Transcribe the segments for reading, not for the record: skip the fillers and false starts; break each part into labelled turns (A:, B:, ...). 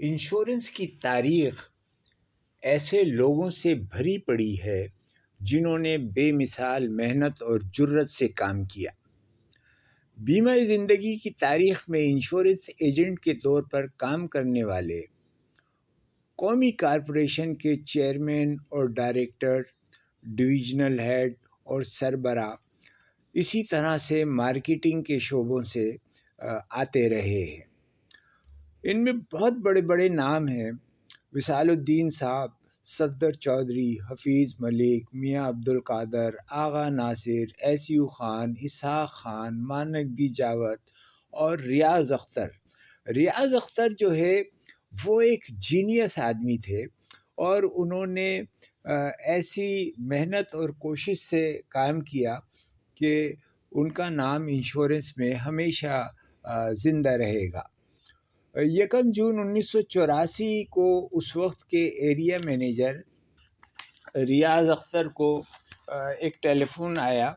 A: Insurance کی تاریخ ایسے لوگوں سے بھری پڑی ہے جنہوں نے بے مثال محنت اور جرت سے کام کیا۔ بیمہ زندگی کی تاریخ میں انشورنس ایجنٹ کے طور پر کام کرنے والے قومی کارپوریشن کے چیئرمین اور ڈائریکٹر، ڈویژنل ہیڈ اور سربراہ اسی طرح سے مارکیٹنگ کے شعبوں سے آتے رہے ہیں۔ ان میں بہت بڑے بڑے نام ہیں: وصال الدین صاحب، صفدر چودھری، حفیظ ملک، میاں عبدالقادر، آغا ناصر، ایسیو خان، اسحاق خان، مانگی جاوت اور ریاض اختر۔ ریاض اختر جو ہے وہ ایک جینیس آدمی تھے اور انہوں نے ایسی محنت اور کوشش سے کام کیا کہ ان کا نام انشورنس میں ہمیشہ زندہ رہے گا۔ 1 جون 1984 کو اس وقت کے ایریا مینیجر ریاض اختر کو ایک ٹیلی فون آیا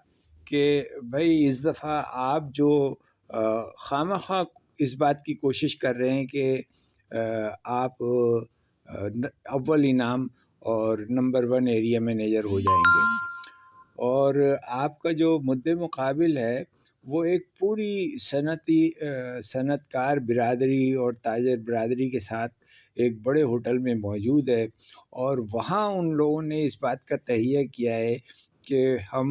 A: کہ بھائی اس دفعہ آپ جو خواہ اس بات کی کوشش کر رہے ہیں کہ آپ اول انعام اور نمبر 1 ایریا مینیجر ہو جائیں گے، اور آپ کا جو مد مقابل ہے وہ ایک پوری صنعت کار برادری اور تاجر برادری کے ساتھ ایک بڑے ہوٹل میں موجود ہے، اور وہاں ان لوگوں نے اس بات کا تہیہ کیا ہے کہ ہم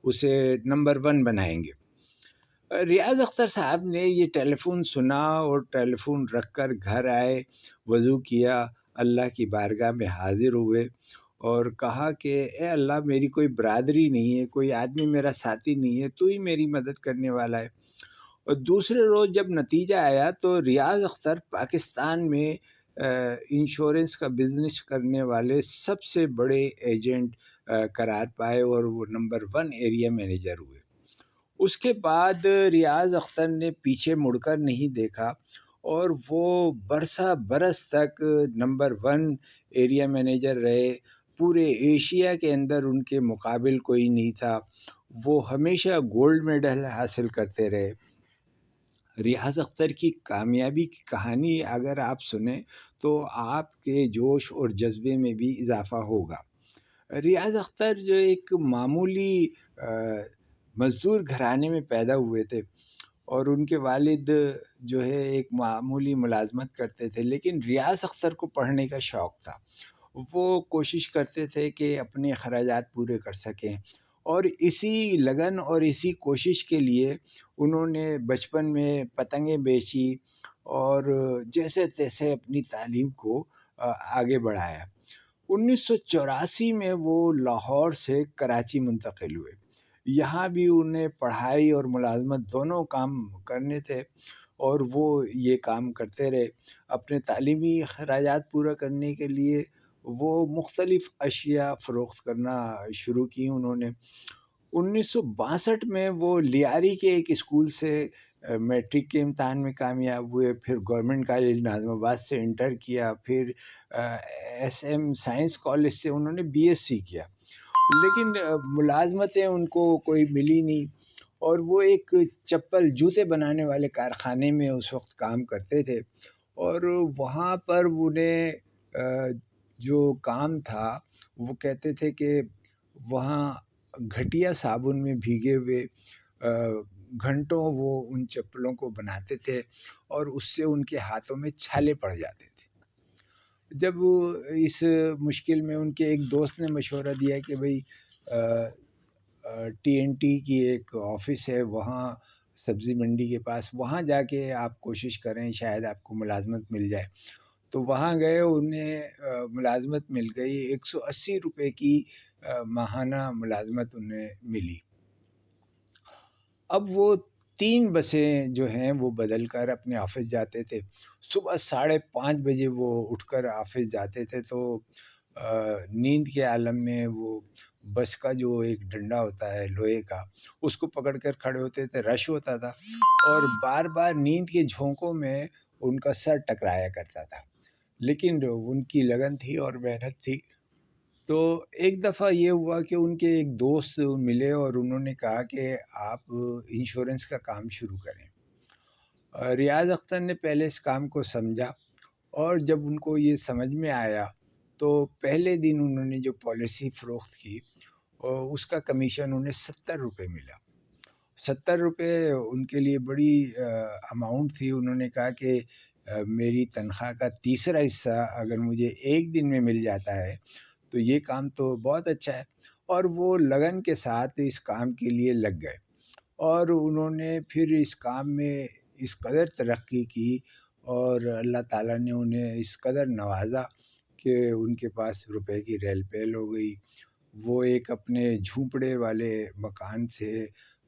A: اسے نمبر 1 بنائیں گے۔ ریاض اختر صاحب نے یہ ٹیلی فون سنا اور ٹیلی فون رکھ کر گھر آئے، وضو کیا، اللہ کی بارگاہ میں حاضر ہوئے اور کہا کہ اے اللہ، میری کوئی برادری نہیں ہے، کوئی آدمی میرا ساتھی نہیں ہے، تو ہی میری مدد کرنے والا ہے۔ اور دوسرے روز جب نتیجہ آیا تو ریاض اختر پاکستان میں انشورنس کا بزنس کرنے والے سب سے بڑے ایجنٹ قرار پائے اور وہ نمبر 1 ایریا مینیجر ہوئے۔ اس کے بعد ریاض اختر نے پیچھے مڑ کر نہیں دیکھا اور وہ برسہ برس تک نمبر 1 ایریا مینیجر رہے۔ پورے ایشیا کے اندر ان کے مقابل کوئی نہیں تھا، وہ ہمیشہ گولڈ میڈل حاصل کرتے رہے۔ ریاض اختر کی کامیابی کی کہانی اگر آپ سنیں تو آپ کے جوش اور جذبے میں بھی اضافہ ہوگا۔ ریاض اختر جو ایک معمولی مزدور گھرانے میں پیدا ہوئے تھے اور ان کے والد جو ہے ایک معمولی ملازمت کرتے تھے، لیکن ریاض اختر کو پڑھنے کا شوق تھا۔ وہ کوشش کرتے تھے کہ اپنے اخراجات پورے کر سکیں، اور اسی لگن اور اسی کوشش کے لیے انہوں نے بچپن میں پتنگیں بیچی اور جیسے تیسے اپنی تعلیم کو آگے بڑھایا۔ 1984 میں وہ لاہور سے کراچی منتقل ہوئے۔ یہاں بھی انہیں پڑھائی اور ملازمت دونوں کام کرنے تھے اور وہ یہ کام کرتے رہے۔ اپنے تعلیمی اخراجات پورا کرنے کے لیے وہ مختلف اشیاء فروخت کرنا شروع کی انہوں نے۔ 1962 میں وہ لیاری کے ایک اسکول سے میٹرک کے امتحان میں کامیاب ہوئے، پھر گورنمنٹ کالج ناظم آباد سے انٹر کیا، پھر ایس ایم سائنس کالج سے انہوں نے بی ایس سی کیا، لیکن ملازمتیں ان کو کوئی ملی نہیں، اور وہ ایک چپل جوتے بنانے والے کارخانے میں اس وقت کام کرتے تھے، اور وہاں پر انہیں جو کام تھا وہ کہتے تھے کہ وہاں گھٹیا صابن میں بھیگے ہوئے گھنٹوں وہ ان چپلوں کو بناتے تھے اور اس سے ان کے ہاتھوں میں چھالے پڑ جاتے تھے۔ جب اس مشکل میں ان کے ایک دوست نے مشورہ دیا کہ بھئی ٹی این ٹی کی ایک آفس ہے وہاں سبزی منڈی کے پاس، وہاں جا کے آپ کوشش کریں شاید آپ کو ملازمت مل جائے۔ تو وہاں گئے، انہیں ملازمت مل گئی، 180 روپے کی ماہانہ ملازمت انہیں ملی۔ اب وہ 3 بسیں جو ہیں وہ بدل کر اپنے آفس جاتے تھے۔ صبح 5:30 بجے وہ اٹھ کر آفس جاتے تھے، تو نیند کے عالم میں وہ بس کا جو ایک ڈنڈا ہوتا ہے لوہے کا، اس کو پکڑ کر کھڑے ہوتے تھے، رش ہوتا تھا اور بار بار نیند کے جھونکوں میں ان کا سر ٹکرایا کرتا تھا، لیکن ان کی لگن تھی اور محنت تھی۔ تو ایک دفعہ یہ ہوا کہ ان کے ایک دوست ملے اور انہوں نے کہا کہ آپ انشورنس کا کام شروع کریں۔ ریاض اختر نے پہلے اس کام کو سمجھا، اور جب ان کو یہ سمجھ میں آیا تو پہلے دن انہوں نے جو پالیسی فروخت کی اس کا کمیشن انہیں 70 روپے ملا۔ 70 روپے ان کے لیے بڑی اماؤنٹ تھی۔ انہوں نے کہا کہ میری تنخواہ کا تیسرا حصہ اگر مجھے ایک دن میں مل جاتا ہے تو یہ کام تو بہت اچھا ہے، اور وہ لگن کے ساتھ اس کام کے لیے لگ گئے، اور انہوں نے پھر اس کام میں اس قدر ترقی کی، اور اللہ تعالیٰ نے انہیں اس قدر نوازا کہ ان کے پاس روپے کی ریل پیل ہو گئی۔ وہ ایک اپنے جھونپڑے والے مکان سے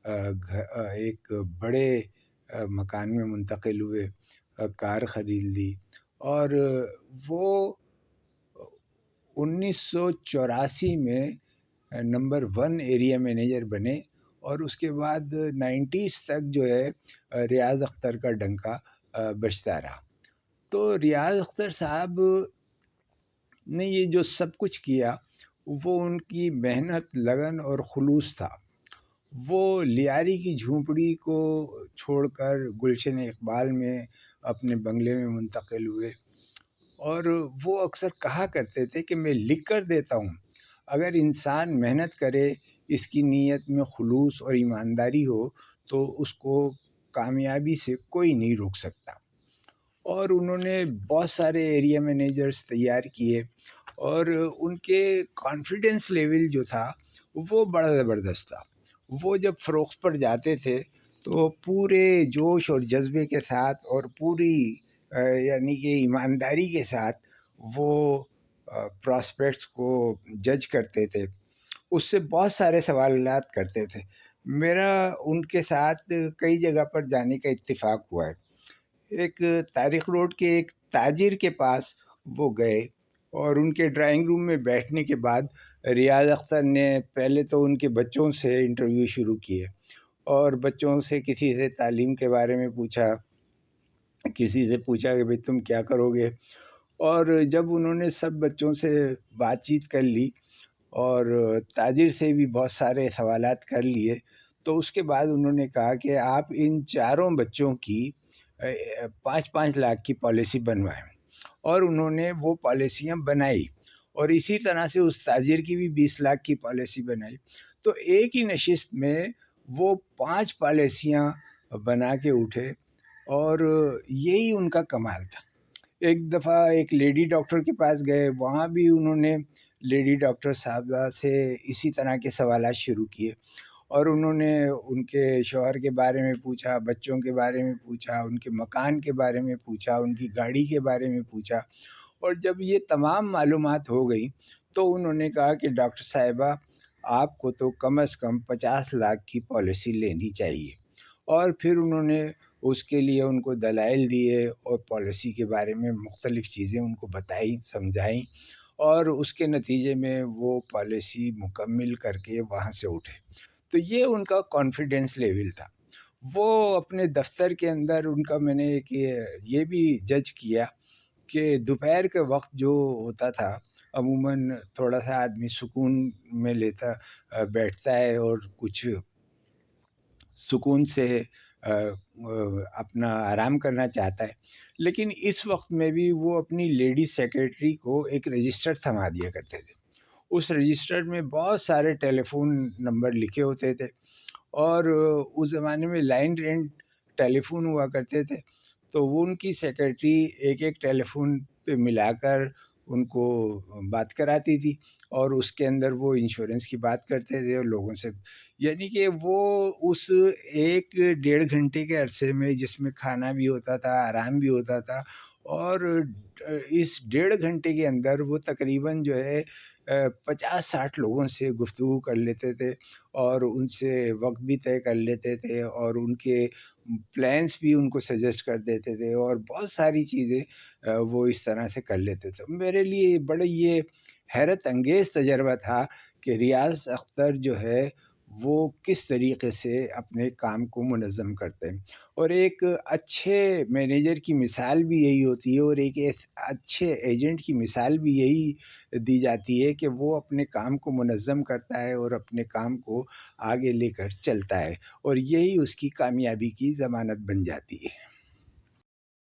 A: ایک بڑے مکان میں منتقل ہوئے، کار خرید لی، اور وہ 1984 میں نمبر 1 ایریا مینیجر بنے، اور اس کے بعد 90s تک جو ہے ریاض اختر کا ڈنکا بجتا رہا۔ تو ریاض اختر صاحب نے یہ جو سب کچھ کیا وہ ان کی محنت، لگن اور خلوص تھا۔ وہ لیاری کی جھونپڑی کو چھوڑ کر گلشن اقبال میں اپنے بنگلے میں منتقل ہوئے، اور وہ اکثر کہا کرتے تھے کہ میں لکھ کر دیتا ہوں، اگر انسان محنت کرے، اس کی نیت میں خلوص اور ایمانداری ہو تو اس کو کامیابی سے کوئی نہیں روک سکتا۔ اور انہوں نے بہت سارے ایریا مینیجرز تیار کیے، اور ان کے کانفیڈنس لیول جو تھا وہ بڑا زبردست تھا۔ وہ جب فروخت پر جاتے تھے تو پورے جوش اور جذبے کے ساتھ اور پوری یعنی کہ ایمانداری کے ساتھ وہ پراسپیکٹس کو جج کرتے تھے، اس سے بہت سارے سوالات کرتے تھے۔ میرا ان کے ساتھ کئی جگہ پر جانے کا اتفاق ہوا ہے۔ ایک تاریخ روڈ کے ایک تاجر کے پاس وہ گئے، اور ان کے ڈرائنگ روم میں بیٹھنے کے بعد ریاض اختر نے پہلے تو ان کے بچوں سے انٹرویو شروع کیے، اور بچوں سے کسی سے تعلیم کے بارے میں پوچھا، کسی سے پوچھا کہ بھئی تم کیا کرو گے، اور جب انہوں نے سب بچوں سے بات چیت کر لی اور تاجر سے بھی بہت سارے سوالات کر لیے، تو اس کے بعد انہوں نے کہا کہ آپ ان چاروں بچوں کی 5-5 لاکھ کی پالیسی بنوائیں، اور انہوں نے وہ پالیسیاں بنائی، اور اسی طرح سے اس تاجر کی بھی 20 لاکھ کی پالیسی بنائی۔ تو ایک ہی نشست میں وہ 5 پالیسیاں بنا کے اٹھے، اور یہی ان کا کمال تھا۔ ایک دفعہ ایک لیڈی ڈاکٹر کے پاس گئے، وہاں بھی انہوں نے لیڈی ڈاکٹر صاحبہ سے اسی طرح کے سوالات شروع کیے، اور انہوں نے ان کے شوہر کے بارے میں پوچھا، بچوں کے بارے میں پوچھا، ان کے مکان کے بارے میں پوچھا، ان کی گاڑی کے بارے میں پوچھا، اور جب یہ تمام معلومات ہو گئی تو انہوں نے کہا کہ ڈاکٹر صاحبہ آپ کو تو کم از کم 50 لاکھ کی پالیسی لینی چاہیے، اور پھر انہوں نے اس کے لیے ان کو دلائل دیے، اور پالیسی کے بارے میں مختلف چیزیں ان کو بتائیں، سمجھائیں، اور اس کے نتیجے میں وہ پالیسی مکمل کر کے وہاں سے اٹھے۔ تو یہ ان کا کانفیڈنس لیول تھا۔ وہ اپنے دفتر کے اندر ان کا میں نے یہ بھی جج کیا کہ دوپہر کے وقت جو ہوتا تھا عموماً تھوڑا سا آدمی سکون میں بیٹھتا ہے اور کچھ سکون سے اپنا آرام کرنا چاہتا ہے، لیکن اس وقت میں بھی وہ اپنی لیڈی سیکرٹری کو ایک رجسٹر تھما دیا کرتے تھے۔ اس رجسٹر میں بہت سارے ٹیلی فون نمبر لکھے ہوتے تھے، اور اس زمانے میں لائن رینٹ ٹیلی فون ہوا کرتے تھے، تو وہ ان کی سیکرٹری ایک ایک ٹیلی فون پہ ملا کر ان کو بات کراتی تھی، اور اس کے اندر وہ انشورنس کی بات کرتے تھے اور لوگوں سے، یعنی کہ وہ اس 1-1.5 گھنٹے کے عرصے میں جس میں کھانا بھی ہوتا تھا، آرام بھی ہوتا تھا، اور اس 1.5 گھنٹے کے اندر وہ تقریباً جو ہے 50-60 لوگوں سے گفتگو کر لیتے تھے، اور ان سے وقت بھی طے کر لیتے تھے، اور ان کے پلانس بھی ان کو سجیسٹ کر دیتے تھے، اور بہت ساری چیزیں وہ اس طرح سے کر لیتے تھے۔ میرے لیے بڑا یہ حیرت انگیز تجربہ تھا کہ ریاض اختر جو ہے وہ کس طریقے سے اپنے کام کو منظم کرتے ہیں، اور ایک اچھے مینیجر کی مثال بھی یہی ہوتی ہے، اور ایک اچھے ایجنٹ کی مثال بھی یہی دی جاتی ہے کہ وہ اپنے کام کو منظم کرتا ہے اور اپنے کام کو آگے لے کر چلتا ہے، اور یہی اس کی کامیابی کی ضمانت بن جاتی ہے۔